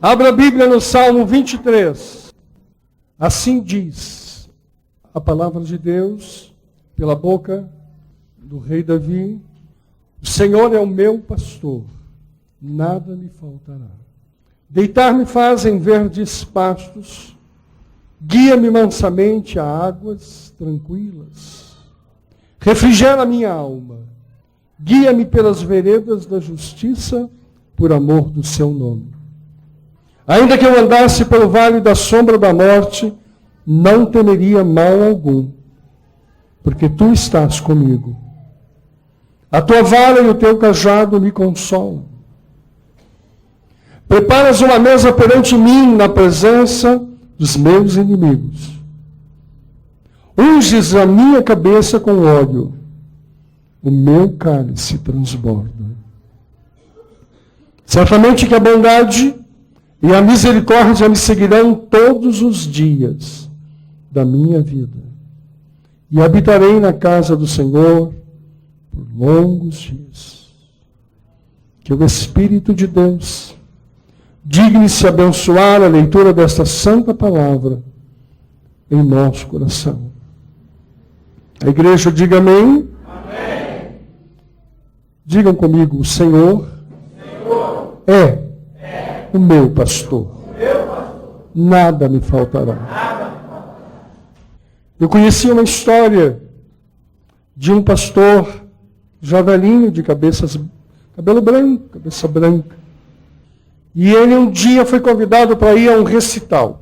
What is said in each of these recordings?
Abra a Bíblia no Salmo 23. Assim diz a palavra de Deus, pela boca do rei Davi: o Senhor é o meu pastor, nada me faltará. Deitar-me faz em verdes pastos, guia-me mansamente a águas tranquilas. Refrigera a minha alma, guia-me pelas veredas da justiça, por amor do seu nome. Ainda que eu andasse pelo vale da sombra da morte, não temeria mal algum, porque tu estás comigo. A tua vara e o teu cajado me consolam. Preparas uma mesa perante mim na presença dos meus inimigos. Unges a minha cabeça com óleo, o meu cálice transborda. Certamente que a bondade e a misericórdia me seguirão todos os dias da minha vida. E habitarei na casa do Senhor por longos dias. Que o Espírito de Deus digne-se abençoar a leitura desta santa palavra em nosso coração. A igreja diga amém. Amém. Digam comigo: o Senhor é o meu pastor. Nada me faltará. Eu conheci uma história de um pastor já velhinho, de cabelo branco, cabeça branca. E ele um dia foi convidado para ir a um recital.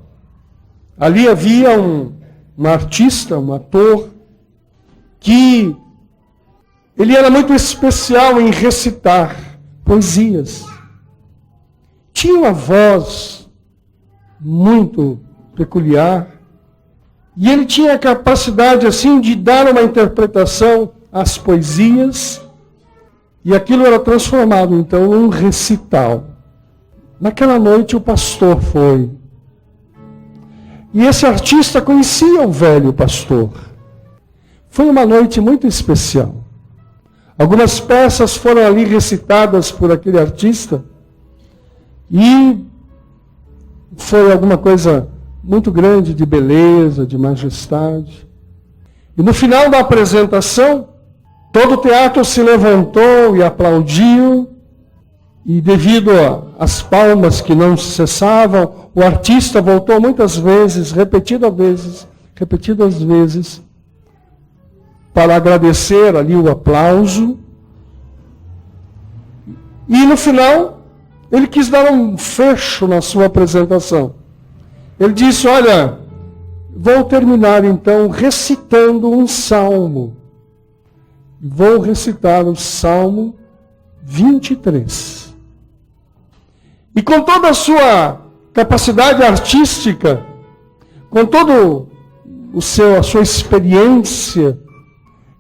Ali havia um artista, um ator, que ele era muito especial em recitar poesias. Tinha uma voz muito peculiar. E ele tinha a capacidade, assim, de dar uma interpretação às poesias. E aquilo era transformado, então, num recital. Naquela noite, o pastor foi. E esse artista conhecia o velho pastor. Foi uma noite muito especial. Algumas peças foram ali recitadas por aquele artista. E foi alguma coisa muito grande de beleza, de majestade. E no final da apresentação, todo o teatro se levantou e aplaudiu. E devido às palmas que não cessavam, o artista voltou muitas vezes, repetidas vezes, para agradecer ali o aplauso. E no final, ele quis dar um fecho na sua apresentação. Ele disse: olha, vou terminar então recitando um salmo. Vou recitar o Salmo 23. E com toda a sua capacidade artística, com toda a sua experiência,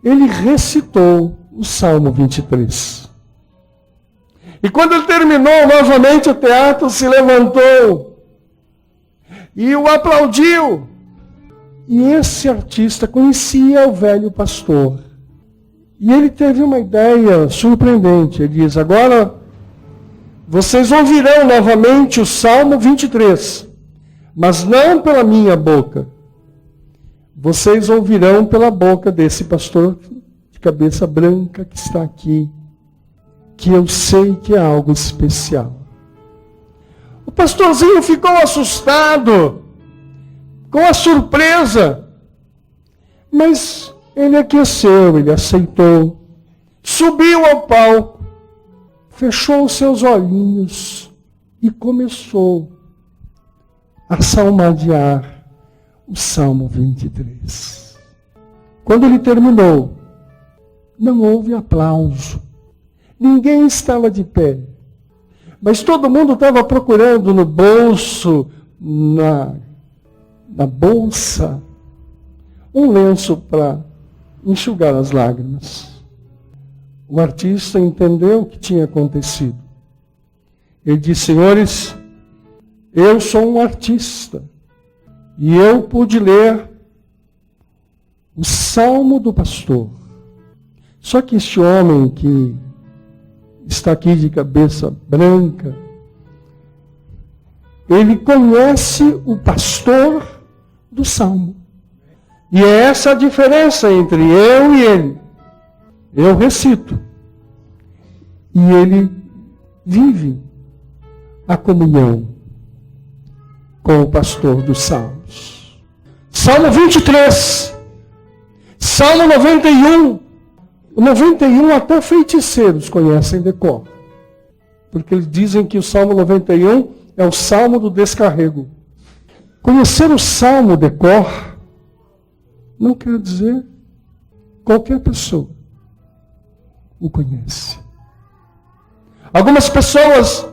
ele recitou o Salmo 23. E quando ele terminou, novamente o teatro se levantou e o aplaudiu. E esse artista conhecia o velho pastor. E ele teve uma ideia surpreendente. Ele diz: agora vocês ouvirão novamente o Salmo 23, mas não pela minha boca. Vocês ouvirão pela boca desse pastor de cabeça branca que está aqui, que eu sei que é algo especial. O pastorzinho ficou assustado, com a surpresa, mas ele aqueceu, ele aceitou, subiu ao palco, fechou os seus olhinhos e começou a salmodiar o Salmo 23. Quando ele terminou, não houve aplauso. Ninguém estava de pé. Mas todo mundo estava procurando no bolso, na bolsa, um lenço para enxugar as lágrimas. O artista entendeu o que tinha acontecido. Ele disse: senhores, eu sou um artista. E eu pude ler o Salmo do pastor. Só que este homem que está aqui de cabeça branca, ele conhece o pastor do Salmo. E é essa a diferença entre eu e ele. Eu recito. E ele vive a comunhão com o pastor dos Salmos. Salmo 23. Salmo 91. O 91 até feiticeiros conhecem de cor. Porque eles dizem que o Salmo 91 é o Salmo do descarrego. Conhecer o Salmo de cor não quer dizer qualquer pessoa o conhece. Algumas pessoas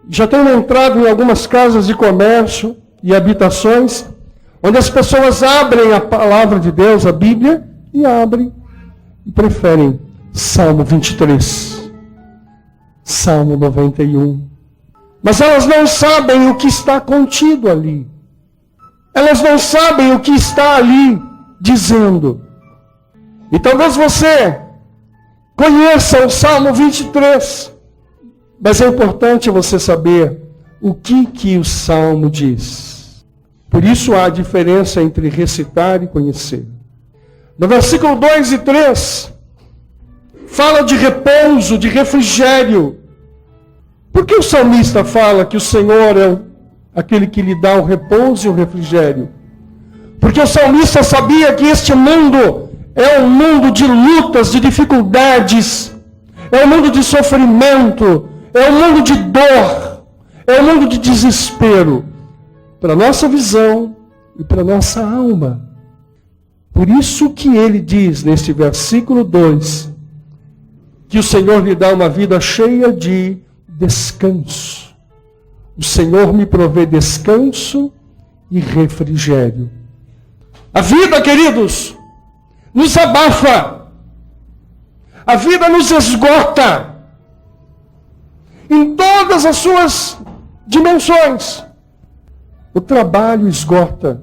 já têm entrado em algumas casas de comércio e habitações, onde as pessoas abrem a palavra de Deus, a Bíblia, e abrem e preferem Salmo 23, Salmo 91. Mas elas não sabem o que está contido ali. Elas não sabem o que está ali dizendo. E talvez você conheça o Salmo 23, mas é importante você saber o que o Salmo diz. Por isso há a diferença entre recitar e conhecer. No versículo 2 e 3, fala de repouso, de refrigério. Por que o salmista fala que o Senhor é aquele que lhe dá o repouso e o refrigério? Porque o salmista sabia que este mundo é um mundo de lutas, de dificuldades, é um mundo de sofrimento, é um mundo de dor, é um mundo de desespero, para a nossa visão e para a nossa alma. Por isso que ele diz neste versículo 2, que o Senhor lhe dá uma vida cheia de descanso. O Senhor me provê descanso e refrigério. A vida, queridos, nos abafa. A vida nos esgota. Em todas as suas dimensões. O trabalho esgota.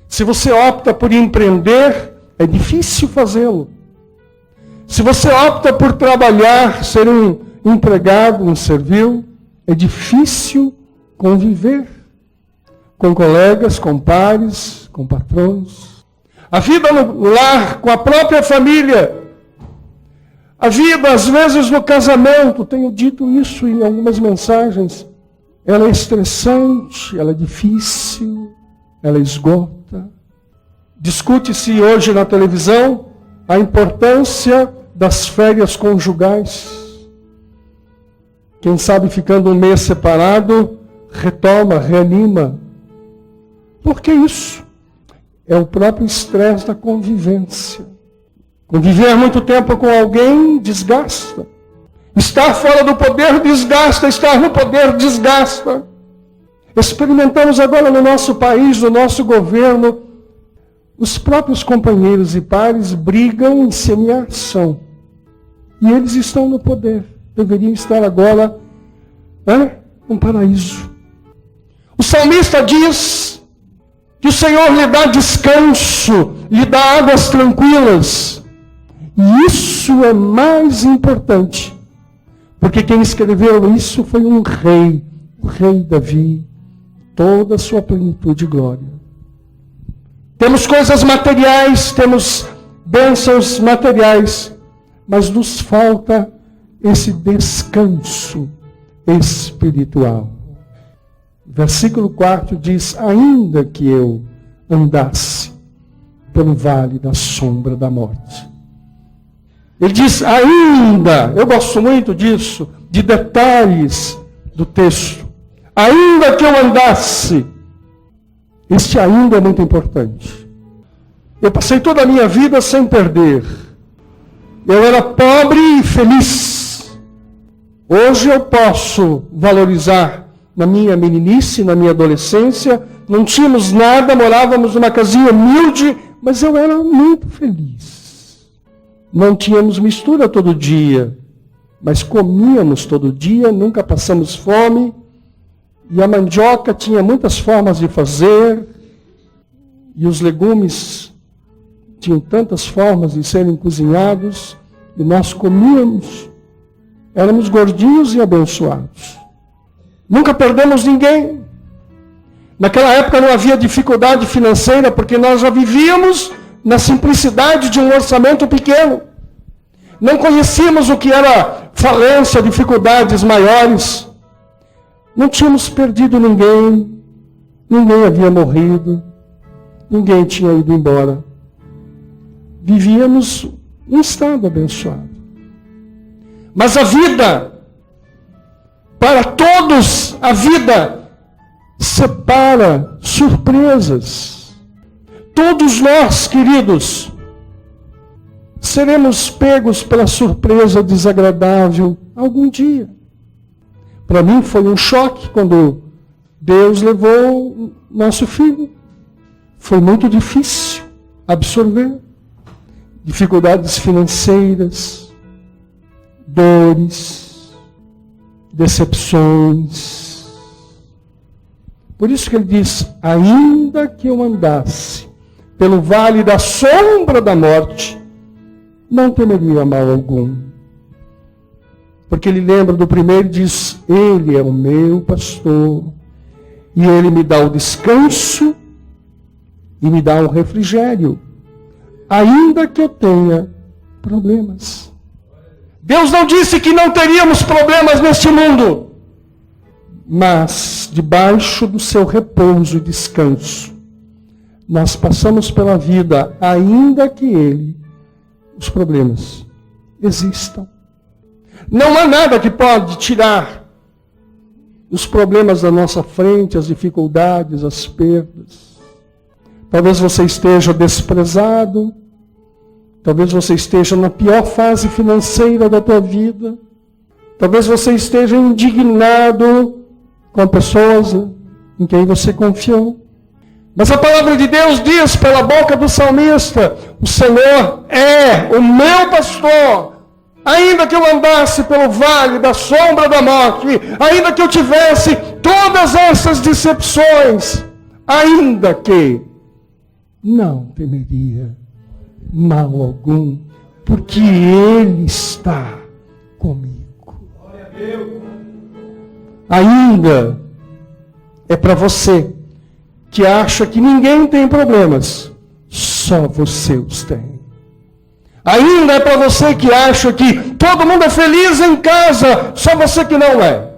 Se você opta por empreender, é difícil fazê-lo. Se você opta por trabalhar, ser um empregado, um servil, é difícil conviver com colegas, com pares, com patrões. A vida no lar, com a própria família. A vida, às vezes, no casamento, tenho dito isso em algumas mensagens, ela é estressante, ela é difícil, ela esgota. Discute-se hoje na televisão a importância das férias conjugais. Quem sabe ficando um mês separado, retoma, reanima. Por que isso? É o próprio estresse da convivência. Conviver muito tempo com alguém desgasta. Estar fora do poder desgasta, estar no poder desgasta. Experimentamos agora no nosso país, no nosso governo, os próprios companheiros e pares brigam em semeação. E eles estão no poder. Deveriam estar agora no paraíso. O salmista diz que o Senhor lhe dá descanso, lhe dá águas tranquilas. E isso é mais importante. Porque quem escreveu isso foi um rei, o rei Davi, toda a sua plenitude e glória. Temos coisas materiais, temos bênçãos materiais, mas nos falta esse descanso espiritual. Versículo 4 diz, ainda que eu andasse pelo vale da sombra da morte. Ele diz, ainda, eu gosto muito disso, de detalhes do texto. Ainda que eu andasse, este ainda é muito importante. Eu passei toda a minha vida sem perder. Eu era pobre e feliz. Hoje eu posso valorizar na minha meninice, na minha adolescência. Não tínhamos nada, morávamos numa casinha humilde, mas eu era muito feliz. Não tínhamos mistura todo dia, mas comíamos todo dia, nunca passamos fome. E a mandioca tinha muitas formas de fazer, e os legumes tinham tantas formas de serem cozinhados, e nós comíamos, éramos gordinhos e abençoados. Nunca perdemos ninguém. Naquela época não havia dificuldade financeira, porque nós já vivíamos na simplicidade de um orçamento pequeno. Não conhecíamos o que era falência, dificuldades maiores. Não tínhamos perdido ninguém. Ninguém havia morrido. Ninguém tinha ido embora. Vivíamos um estado abençoado. Mas a vida, para todos, a vida separa surpresas. Todos nós, queridos, seremos pegos pela surpresa desagradável algum dia. Para mim foi um choque quando Deus levou nosso filho. Foi muito difícil absorver. Dificuldades financeiras, dores, decepções. Por isso que ele diz, ainda que eu andasse pelo vale da sombra da morte, não temeria mal algum. Porque ele lembra do primeiro e diz, ele é o meu pastor, e ele me dá o descanso e me dá o refrigério, ainda que eu tenha problemas. Deus não disse que não teríamos problemas neste mundo, mas debaixo do seu repouso e descanso, nós passamos pela vida, ainda que os problemas existam. Não há nada que pode tirar os problemas da nossa frente, as dificuldades, as perdas. Talvez você esteja desprezado, talvez você esteja na pior fase financeira da tua vida, talvez você esteja indignado com a pessoa em quem você confiou. Mas a palavra de Deus diz pela boca do salmista, o Senhor é o meu pastor, ainda que eu andasse pelo vale da sombra da morte, ainda que eu tivesse todas essas decepções, ainda que não temeria mal algum, porque Ele está comigo. Ainda é para você que acha que ninguém tem problemas, só você os tem. Ainda é para você que acha que todo mundo é feliz em casa, só você que não é.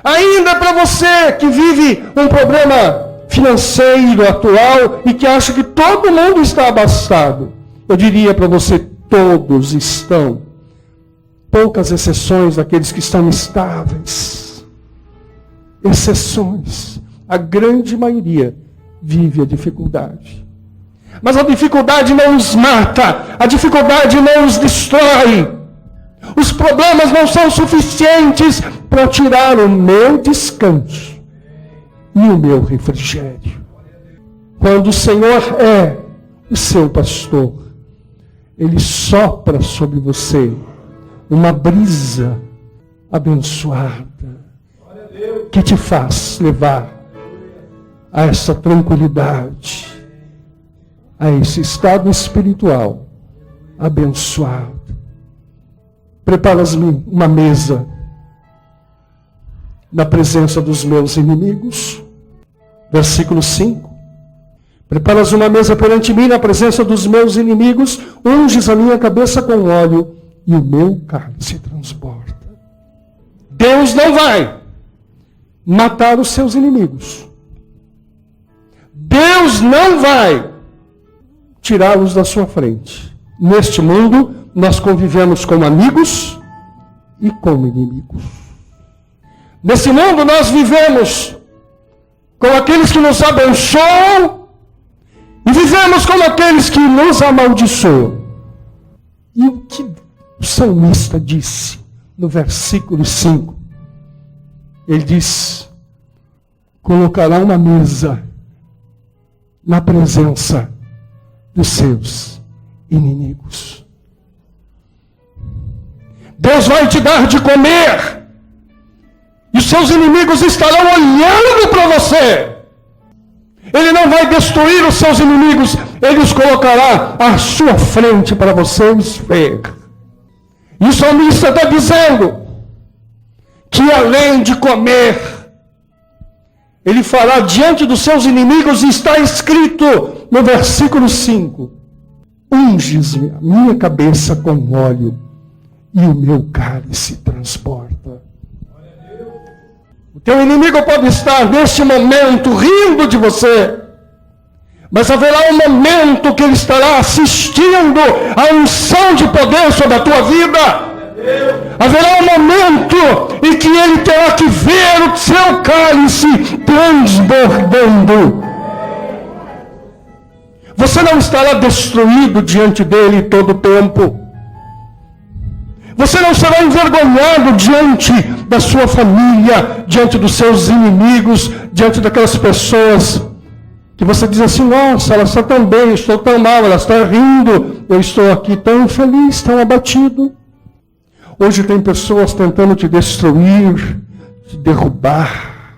Ainda é para você que vive um problema financeiro atual e que acha que todo mundo está abastado. Eu diria para você, todos estão. Poucas exceções daqueles que estão estáveis. Exceções. A grande maioria vive a dificuldade. Mas a dificuldade não os mata, a dificuldade não os destrói. Os problemas não são suficientes para tirar o meu descanso e o meu refrigério. Quando o Senhor é o seu pastor, Ele sopra sobre você uma brisa abençoada que te faz levar a essa tranquilidade, a esse estado espiritual abençoado. Preparas-me uma mesa na presença dos meus inimigos. Versículo 5. Preparas uma mesa perante mim na presença dos meus inimigos, unges a minha cabeça com óleo e o meu cálice transborda. Deus não vai matar os seus inimigos. Deus não vai tirá-los da sua frente. Neste mundo, nós convivemos com amigos e com inimigos. Nesse mundo, nós vivemos com aqueles que nos abençoam e vivemos com aqueles que nos amaldiçoam. E o que o salmista disse no versículo 5? Ele diz, colocará uma mesa na presença dos seus inimigos. Deus vai te dar de comer, e os seus inimigos estarão olhando para você. Ele não vai destruir os seus inimigos, Ele os colocará à sua frente para você os ver. E o salmista está dizendo que que além de comer, ele fará diante dos seus inimigos, e está escrito no versículo 5, unges-me a minha cabeça com óleo, e o meu cálice transborda. O teu inimigo pode estar neste momento rindo de você, mas haverá um momento que ele estará assistindo à unção de poder sobre a tua vida. Haverá um momento em que ele terá que ver o seu cálice transbordando. Você não estará destruído diante dele todo o tempo. Você não será envergonhado diante da sua família, diante dos seus inimigos, diante daquelas pessoas que você diz assim, nossa, ela está tão bem, eu estou tão mal, ela está rindo, eu estou aqui tão infeliz, tão abatido. Hoje tem pessoas tentando te destruir, te derrubar.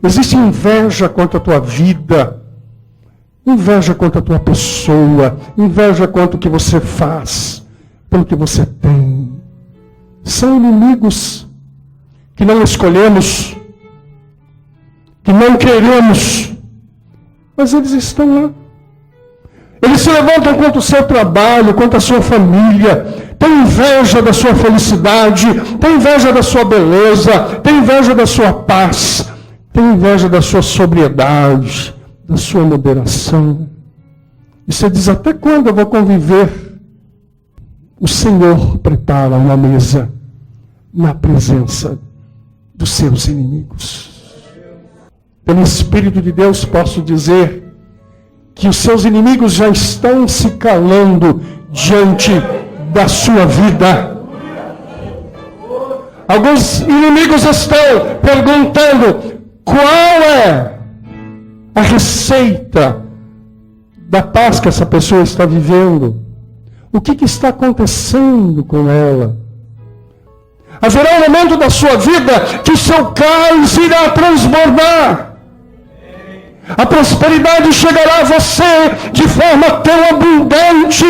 Existe inveja contra a tua vida, inveja contra a tua pessoa, inveja contra o que você faz, pelo que você tem. São inimigos que não escolhemos, que não queremos, mas eles estão lá. Eles se levantam contra o seu trabalho, contra a sua família, tem inveja da sua felicidade, tem inveja da sua beleza, tem inveja da sua paz, tem inveja da sua sobriedade, da sua moderação. E você diz, até quando eu vou conviver? O Senhor prepara uma mesa na presença dos seus inimigos. Pelo Espírito de Deus posso dizer que os seus inimigos já estão se calando diante da sua vida. Alguns inimigos estão perguntando qual é a receita da paz que essa pessoa está vivendo. O que está acontecendo com ela? Haverá um momento da sua vida que o seu cálice irá transbordar. A prosperidade chegará a você de forma tão abundante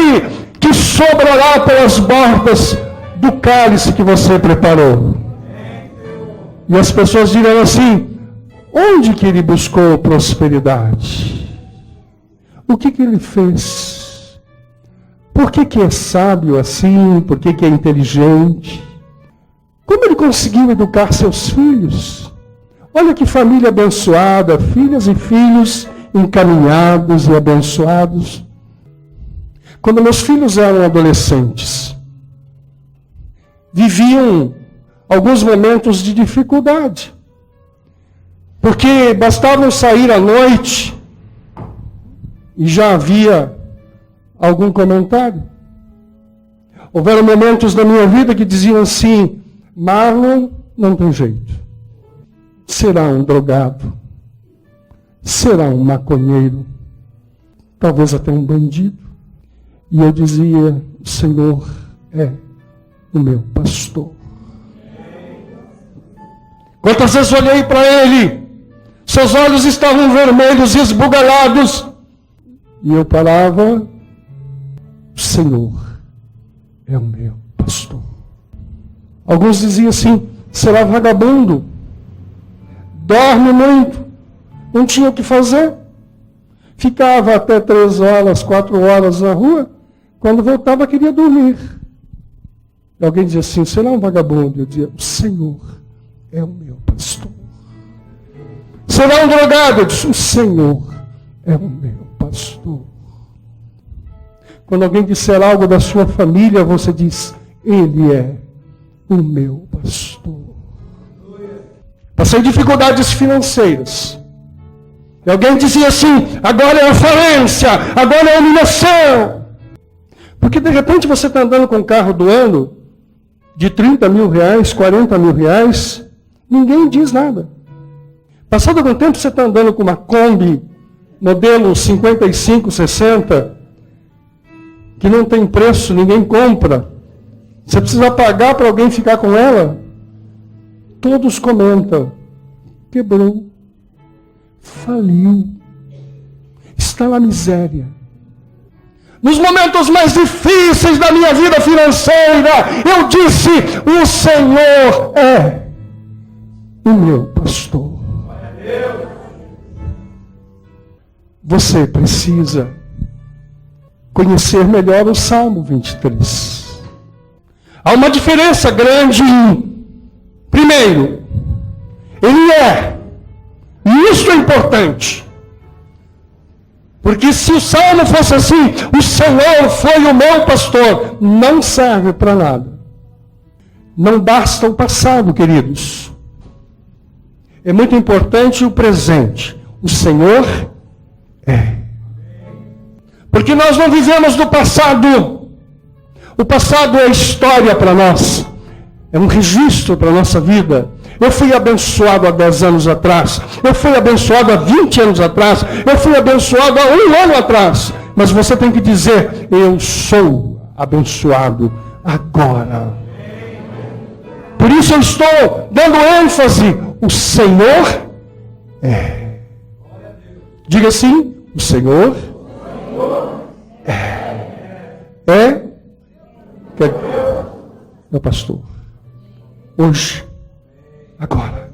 que sobrará pelas bordas do cálice que você preparou. E as pessoas dirão assim, onde que ele buscou prosperidade? O que ele fez? Por que é sábio assim? Por que é inteligente? Como ele conseguiu educar seus filhos? Olha que família abençoada, filhas e filhos encaminhados e abençoados. Quando meus filhos eram adolescentes, viviam alguns momentos de dificuldade. Porque bastavam sair à noite e já havia algum comentário. Houveram momentos da minha vida que diziam assim, Marlon não tem jeito. Será um drogado, será um maconheiro, talvez até um bandido. E eu dizia, o Senhor é o meu pastor. Quantas vezes olhei para ele, seus olhos estavam vermelhos e esbugalhados, e eu parava, o Senhor é o meu pastor. Alguns diziam assim, será vagabundo, dorme muito, não tinha o que fazer. Ficava até 3 horas, 4 horas na rua, quando voltava queria dormir. E alguém dizia assim, será um vagabundo? Eu dizia, o Senhor é o meu pastor. Será um drogado? Eu disse, o Senhor é o meu pastor. Quando alguém disser algo da sua família, você diz, Ele é o meu pastor. Passei dificuldades financeiras. E alguém dizia assim, agora é a falência, agora é a humilhação. Porque de repente você está andando com um carro do ano, de 30 mil reais, 40 mil reais, ninguém diz nada. Passado algum tempo você está andando com uma Kombi, modelo 55, 60, que não tem preço, ninguém compra. Você precisa pagar para alguém ficar com ela. Todos comentam, quebrou, faliu, está na miséria. Nos momentos mais difíceis da minha vida financeira, eu disse, o Senhor é o meu pastor. Você precisa conhecer melhor o Salmo 23. Há uma diferença grande. Primeiro, ele é. E isso é importante. Porque se o Salmo fosse assim, o Senhor foi o meu pastor, não serve para nada. Não basta o passado, queridos. É muito importante o presente. O Senhor é. Porque nós não vivemos do passado. O passado é história para nós. É um registro para a nossa vida. Eu fui abençoado há 10 anos atrás. Eu fui abençoado há 20 anos atrás. Eu fui abençoado há 1 ano atrás. Mas você tem que dizer, eu sou abençoado agora. Por isso eu estou dando ênfase. O Senhor é. Diga assim, o Senhor é meu pastor. Hoje, agora.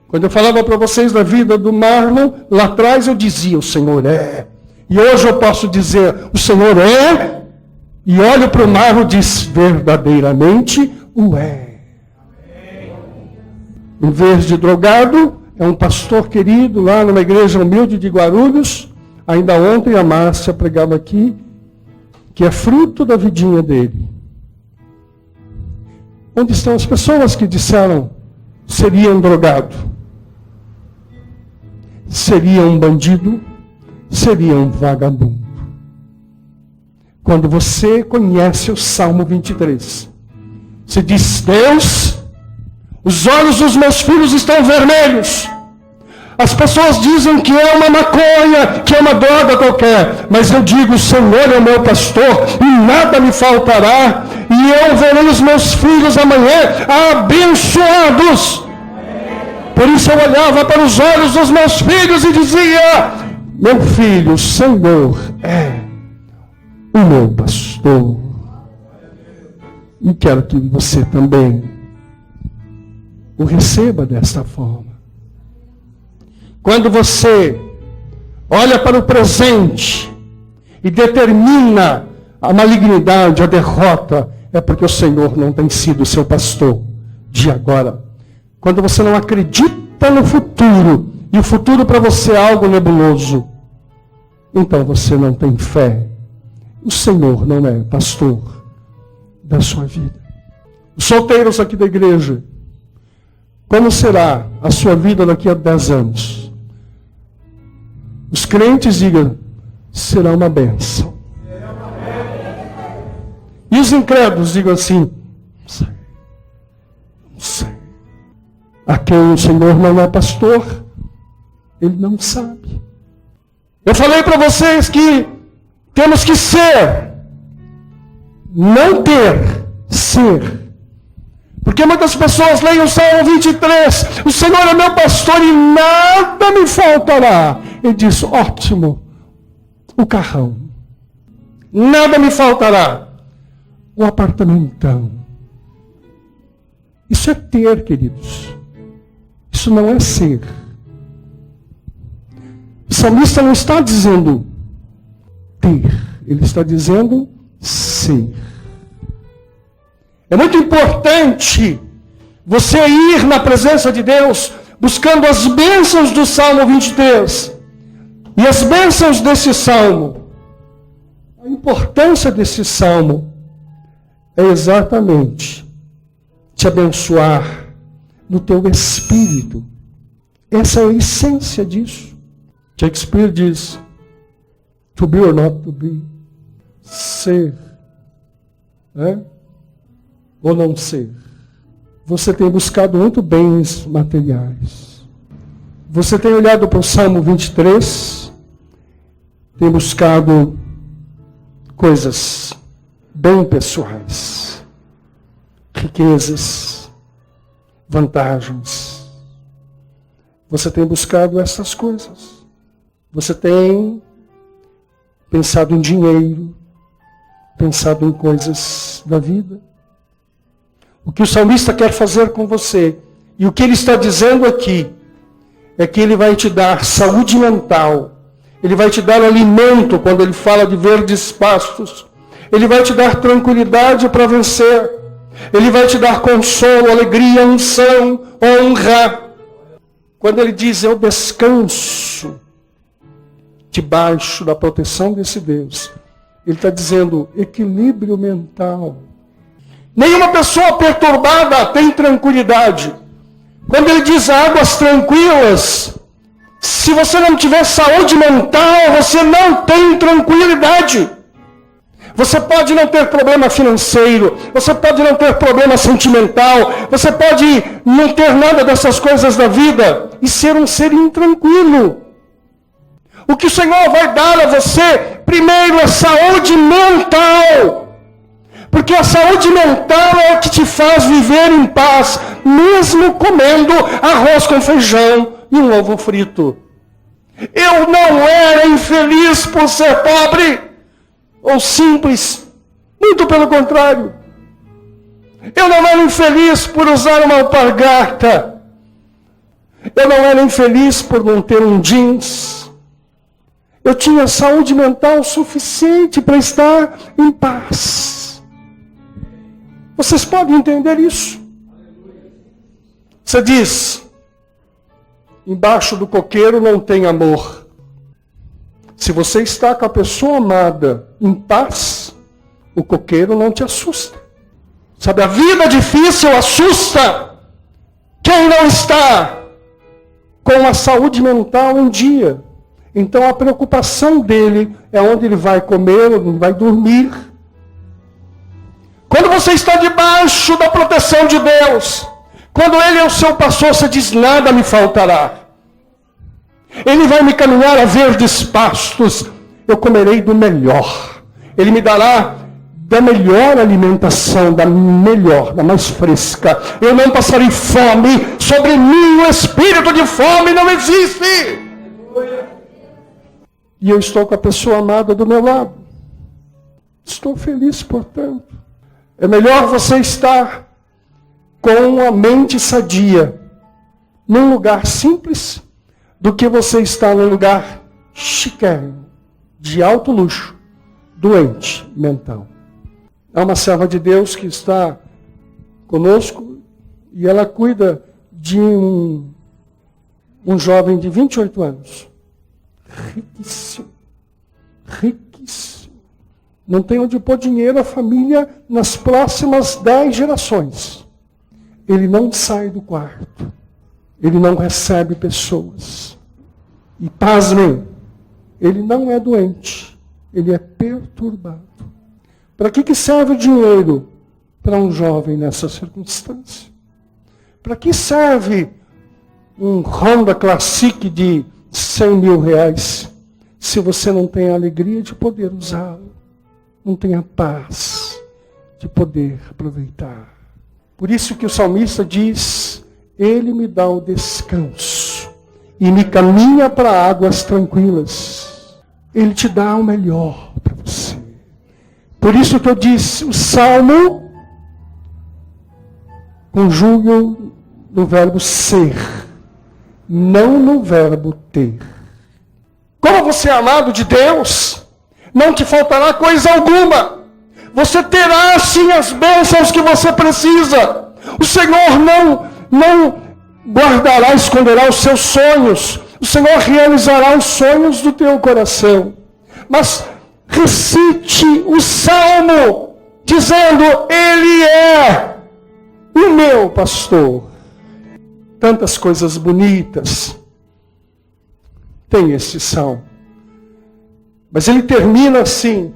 Quando eu falava para vocês da vida do Marlon, lá atrás eu dizia, o Senhor é. E hoje eu posso dizer, o Senhor é. E olho para o Marlon e diz, verdadeiramente o é. Em vez de drogado, é um pastor querido lá numa igreja humilde de Guarulhos. Ainda ontem a Márcia pregava aqui, que é fruto da vidinha dele. Onde estão as pessoas que disseram seria um drogado? Seria um bandido? Seria um vagabundo? Quando você conhece o Salmo 23, você diz, Deus, os olhos dos meus filhos estão vermelhos. As pessoas dizem que é uma maconha, que é uma droga qualquer. Mas eu digo, o Senhor é o meu pastor e nada me faltará. E eu verei os meus filhos amanhã abençoados. Por isso eu olhava para os olhos dos meus filhos e dizia, meu filho, o Senhor é o meu pastor. E quero que você também o receba desta forma. Quando você olha para o presente e determina a malignidade, a derrota, é porque o Senhor não tem sido o seu pastor de agora. Quando você não acredita no futuro, e o futuro para você é algo nebuloso, então você não tem fé. O Senhor não é pastor da sua vida. Os solteiros aqui da igreja, como será a sua vida daqui a 10 anos? Os crentes digam, será uma bênção. E os incrédulos digam assim, não sei, não sei. A quem o Senhor não é pastor, ele não sabe. Eu falei para vocês que temos que ser, não ter, ser. Porque muitas pessoas leem o Salmo 23, o Senhor é meu pastor e nada me faltará. Ele diz, ótimo, o carrão. Nada me faltará. O apartamentão. Isso é ter, queridos. Isso não é ser. O salmista não está dizendo ter. Ele está dizendo ser. É muito importante você ir na presença de Deus buscando as bênçãos do Salmo 23. E as bênçãos desse Salmo, a importância desse Salmo é exatamente te abençoar no teu espírito. Essa é a essência disso. Shakespeare diz, to be or not to be, ser. Ou não ser. Você tem buscado muito bens materiais. Você tem olhado para o Salmo 23, tem buscado coisas bem pessoais, riquezas, vantagens. Você tem buscado essas coisas. Você tem pensado em dinheiro, pensado em coisas da vida. O que o salmista quer fazer com você, e o que ele está dizendo aqui, é que ele vai te dar saúde mental, ele vai te dar alimento quando ele fala de verdes pastos, ele vai te dar tranquilidade para vencer, ele vai te dar consolo, alegria, unção, honra. Quando ele diz, eu descanso debaixo da proteção desse Deus, ele está dizendo equilíbrio mental. Nenhuma pessoa perturbada tem tranquilidade. Quando ele diz águas tranquilas, se você não tiver saúde mental, você não tem tranquilidade. Você pode não ter problema financeiro, você pode não ter problema sentimental, você pode não ter nada dessas coisas da vida e ser um ser intranquilo. O que o Senhor vai dar a você, primeiro, é saúde mental. Porque a saúde mental é o que te faz viver em paz, mesmo comendo arroz com feijão e um ovo frito. Eu não era infeliz por ser pobre ou simples, muito pelo contrário. Eu não era infeliz por usar uma alpargata. Eu não era infeliz por não ter um jeans. Eu tinha saúde mental suficiente para estar em paz. Vocês podem entender isso? Você diz, embaixo do coqueiro não tem amor. Se você está com a pessoa amada em paz, o coqueiro não te assusta. Sabe, a vida difícil assusta quem não está com a saúde mental em dia. Então a preocupação dele é onde ele vai comer, onde ele vai dormir. Quando você está debaixo da proteção de Deus, quando Ele é o seu pastor, você diz, nada me faltará. Ele vai me caminhar a verdes pastos, eu comerei do melhor. Ele me dará da melhor alimentação, da melhor, da mais fresca. Eu não passarei fome, sobre mim o espírito de fome não existe. E eu estou com a pessoa amada do meu lado. Estou feliz, portanto. É melhor você estar com a mente sadia, num lugar simples, do que você estar num lugar chiquérrimo, de alto luxo, doente mental. Há uma serva de Deus que está conosco e ela cuida de um jovem de 28 anos. Riquíssimo. Riquíssimo. Não tem onde pôr dinheiro a família nas próximas 10 gerações. Ele não sai do quarto. Ele não recebe pessoas. E pasmem, ele não é doente. Ele é perturbado. Para que serve o dinheiro para um jovem nessa circunstância? Para que serve um Honda Classic de 100 mil reais se você não tem a alegria de poder usá-lo? Não tem a paz de poder aproveitar. Por isso que o salmista diz, ele me dá o descanso e me caminha para águas tranquilas. Ele te dá o melhor para você. Por isso que eu disse, o salmo conjuga no verbo ser, não no verbo ter. Como você é amado de Deus, não te faltará coisa alguma. Você terá sim as bênçãos que você precisa. O Senhor não guardará, esconderá os seus sonhos. O Senhor realizará os sonhos do teu coração. Mas recite o salmo, dizendo, Ele é o meu pastor. Tantas coisas bonitas tem esse salmo. Mas ele termina assim,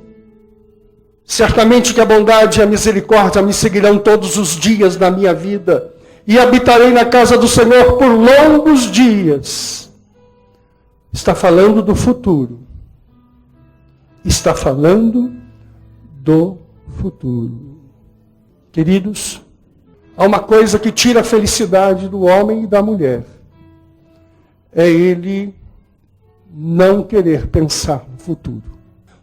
certamente que a bondade e a misericórdia me seguirão todos os dias da minha vida, e habitarei na casa do Senhor por longos dias. Está falando do futuro. Está falando do futuro. Queridos, há uma coisa que tira a felicidade do homem e da mulher. É ele não querer pensar no futuro.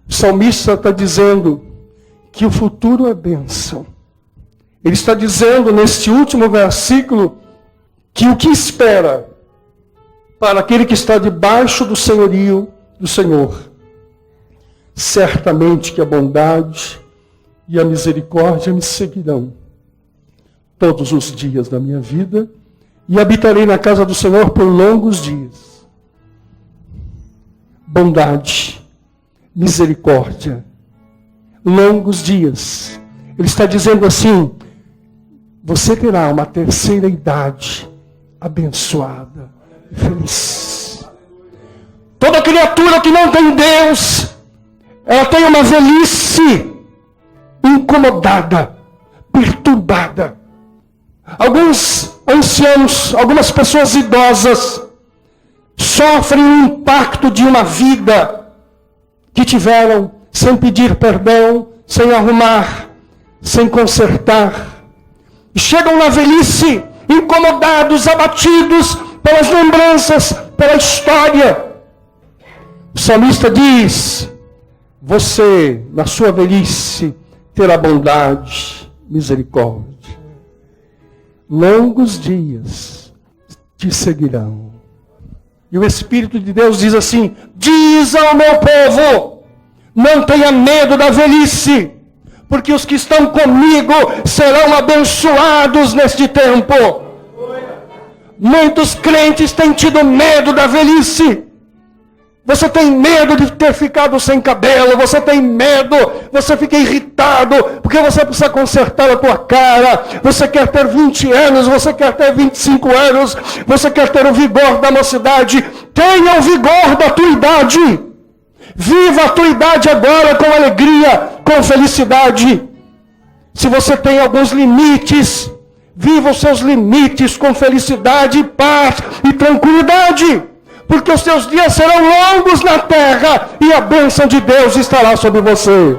O salmista está dizendo que o futuro é bênção. Ele está dizendo neste último versículo que o que espera para aquele que está debaixo do senhorio do Senhor, certamente que a bondade e a misericórdia me seguirão todos os dias da minha vida e habitarei na casa do Senhor por longos dias. Bondade, misericórdia, longos dias. Ele está dizendo assim: você terá uma terceira idade abençoada e feliz. Toda criatura que não tem Deus, ela tem uma velhice incomodada, perturbada. Alguns anciãos, algumas pessoas idosas, sofrem o impacto de uma vida que tiveram sem pedir perdão, sem arrumar, sem consertar. E chegam na velhice incomodados, abatidos pelas lembranças, pela história. O salmista diz: você, na sua velhice, terá bondade, misericórdia. Longos dias te seguirão. E o Espírito de Deus diz assim: diz ao meu povo, não tenha medo da velhice, porque os que estão comigo serão abençoados neste tempo. Muitos crentes têm tido medo da velhice. Você tem medo de ter ficado sem cabelo, você tem medo, você fica irritado, porque você precisa consertar a tua cara, você quer ter 20 anos, você quer ter 25 anos, você quer ter o vigor da mocidade. Tenha o vigor da tua idade. Viva a tua idade agora com alegria, com felicidade. Se você tem alguns limites, viva os seus limites com felicidade, paz e tranquilidade. Porque os seus dias serão longos na terra e a bênção de Deus estará sobre você.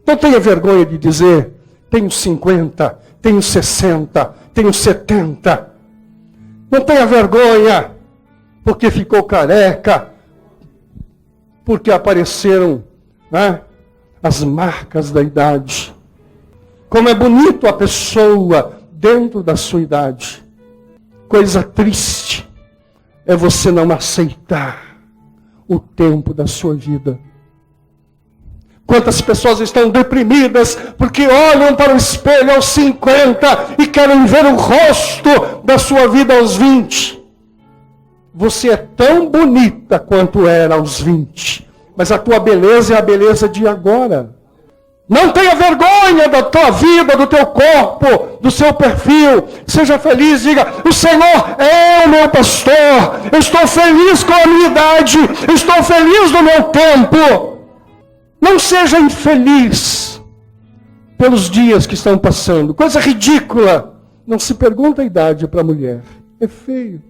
Não tenha vergonha de dizer: tenho 50, tenho 60, tenho 70. Não tenha vergonha porque ficou careca, porque apareceram, né, as marcas da idade. Como é bonito a pessoa dentro da sua idade. Coisa triste é você não aceitar o tempo da sua vida. Quantas pessoas estão deprimidas porque olham para o espelho aos 50 e querem ver o rosto da sua vida aos 20. Você é tão bonita quanto era aos 20, mas a tua beleza é a beleza de agora. Não tenha vergonha da tua vida, do teu corpo, do seu perfil. Seja feliz, diga: o Senhor é o meu pastor. Eu estou feliz com a minha idade. Eu estou feliz no meu tempo. Não seja infeliz pelos dias que estão passando. Coisa ridícula. Não se pergunta a idade para a mulher. É feio.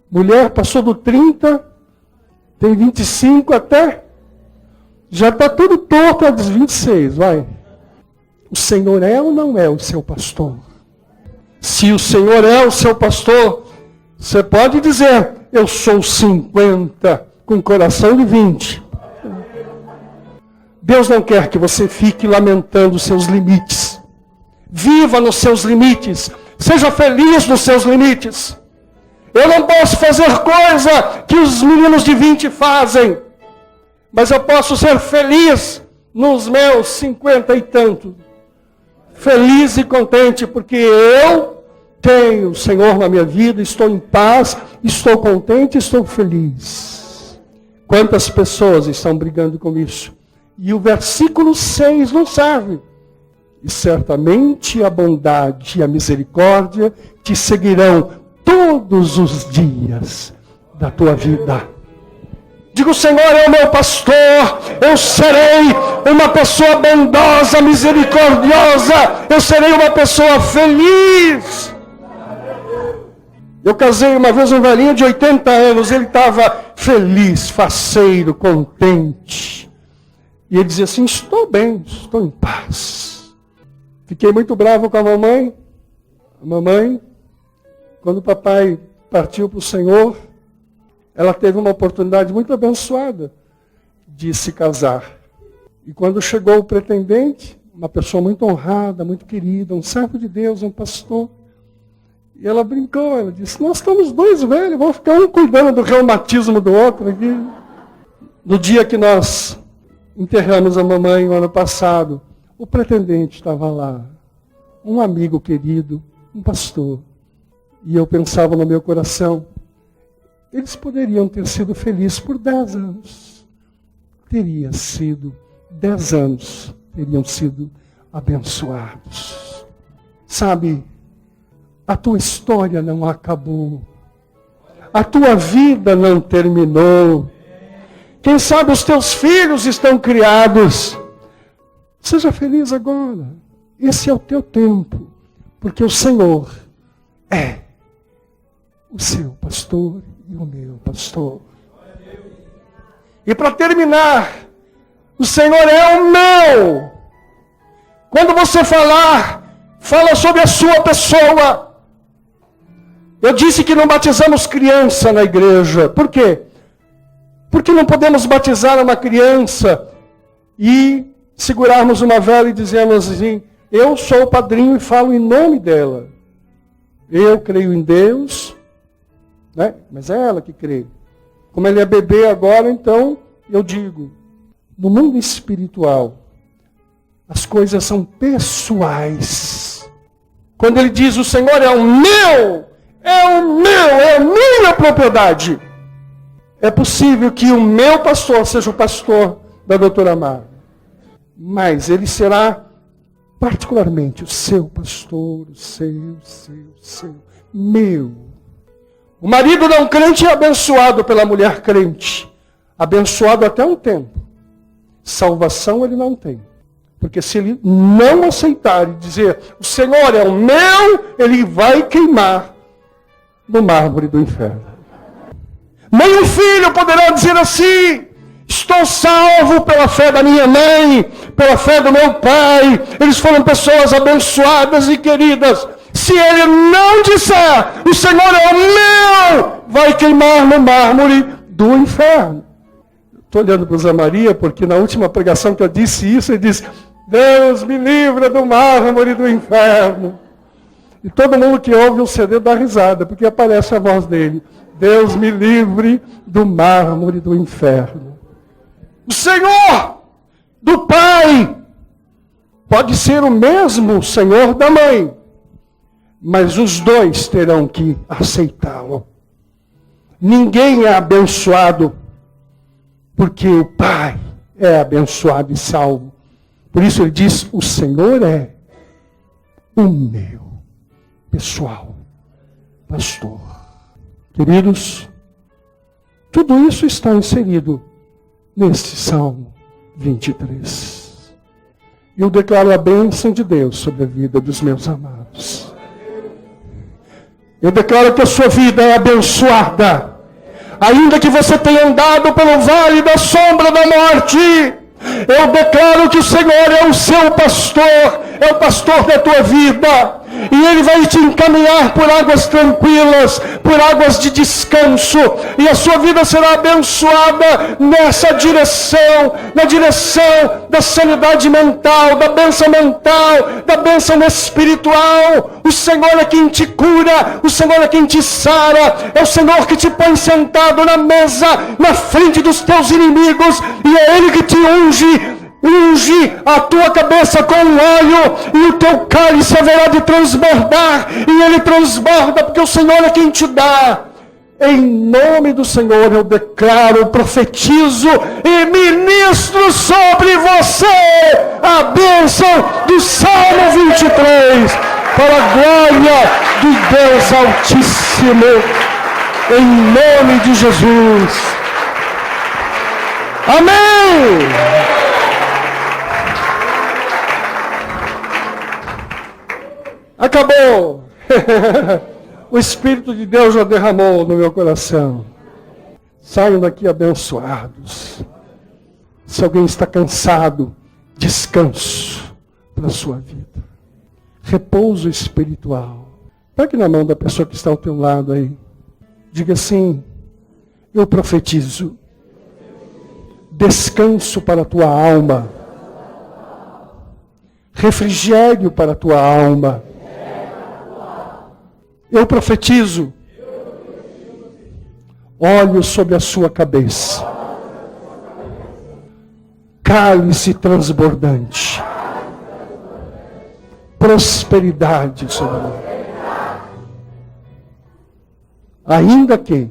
Mulher passou do 30, tem 25 até... já está tudo torto aos 26, vai. O Senhor é ou não é o seu pastor? Se o Senhor é o seu pastor, você pode dizer: eu sou 50, com coração de 20. Deus não quer que você fique lamentando os seus limites. Viva nos seus limites. Seja feliz nos seus limites. Eu não posso fazer coisa que os meninos de 20 fazem. Mas eu posso ser feliz nos meus 50 e tanto. Feliz e contente, porque eu tenho o Senhor na minha vida, estou em paz, estou contente, estou feliz. Quantas pessoas estão brigando com isso? E o versículo 6 não serve. E certamente a bondade e a misericórdia te seguirão todos os dias da tua vida. Digo: o Senhor é o meu pastor, eu serei uma pessoa bondosa, misericordiosa, eu serei uma pessoa feliz. Eu casei uma vez um velhinho de 80 anos, ele estava feliz, faceiro, contente. E ele dizia assim: estou bem, estou em paz. Fiquei muito bravo com a mamãe. A mamãe, quando o papai partiu para o Senhor, ela teve uma oportunidade muito abençoada de se casar. E quando chegou o pretendente, uma pessoa muito honrada, muito querida, um servo de Deus, um pastor. E ela brincou, ela disse, nós estamos dois velhos, vamos ficar um cuidando do reumatismo do outro aqui. No dia que nós enterramos a mamãe no ano passado, o pretendente estava lá, um amigo querido, um pastor. E eu pensava no meu coração, eles poderiam ter sido felizes por 10 anos. Teria sido 10 anos, teriam sido abençoados. Sabe, a tua história não acabou. A tua vida não terminou. Quem sabe os teus filhos estão criados. Seja feliz agora. Esse é o teu tempo. Porque o Senhor é o seu pastor e o meu pastor. E para terminar, o Senhor é o meu. Quando você falar, fala sobre a sua pessoa. Eu disse que não batizamos criança na igreja. Por quê? Porque não podemos batizar uma criança e segurarmos uma vela e dizermos assim, eu sou o padrinho e falo em nome dela. Eu creio em Deus, né? Mas é ela que crê. Como ele é bebê agora, então, eu digo, no mundo espiritual, as coisas são pessoais. Quando ele diz, o Senhor é o meu, é a minha propriedade. É possível que o meu pastor seja o pastor da doutora Amara. Mas ele será particularmente o seu pastor, o seu, meu. O marido não crente é abençoado pela mulher crente. Abençoado até um tempo. Salvação ele não tem. Porque se ele não aceitar e dizer, o Senhor é o meu, ele vai queimar no mármore do inferno. Nem o filho poderá dizer assim, estou salvo pela fé da minha mãe, pela fé do meu pai, eles foram pessoas abençoadas e queridas. Se ele não disser, o Senhor é o meu, vai queimar no mármore do inferno. Estou olhando para o Zé Maria, porque na última pregação que eu disse isso, ele disse, Deus me livra do mármore do inferno. E todo mundo que ouve o CD dá risada, porque aparece a voz dele. Deus me livre do mármore do inferno. O Senhor do Pai pode ser o mesmo Senhor da mãe, mas os dois terão que aceitá-lo. Ninguém é abençoado porque o Pai é abençoado e salvo. Por isso ele diz, o Senhor é o meu pessoal pastor. Queridos, tudo isso está inserido neste Salmo 23. Eu declaro a bênção de Deus sobre a vida dos meus amados. Eu declaro que a sua vida é abençoada. Ainda que você tenha andado pelo vale da sombra da morte, eu declaro que o Senhor é o seu pastor, é o pastor da tua vida. E Ele vai te encaminhar por águas tranquilas, por águas de descanso. E a sua vida será abençoada nessa direção, na direção da sanidade mental, da bênção mental, da bênção espiritual. O Senhor é quem te cura, o Senhor é quem te sara, é o Senhor que te põe sentado na mesa, na frente dos teus inimigos, e é Ele que te unge a tua cabeça com óleo, e o teu cálice haverá de transbordar, e ele transborda, porque o Senhor é quem te dá. Em nome do Senhor eu declaro, profetizo e ministro sobre você a bênção do Salmo 23, para a glória de Deus Altíssimo, em nome de Jesus. Amém! Acabou! O Espírito de Deus já derramou no meu coração. Saiam daqui abençoados. Se alguém está cansado, descanso para a sua vida. Repouso espiritual. Pegue na mão da pessoa que está ao teu lado aí. Diga assim, eu profetizo. Descanso para a tua alma. refrigério para a tua alma. Eu profetizo óleo sobre a sua cabeça, cálice transbordante, prosperidade sobre a vida. Ainda que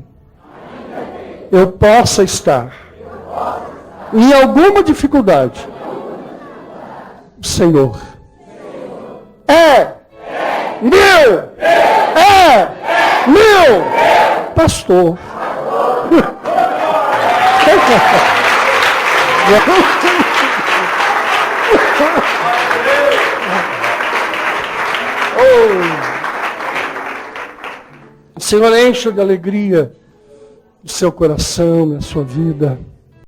eu possa estar em alguma dificuldade, o Senhor é meu pastor. O Senhor enche de alegria o seu coração e a sua vida.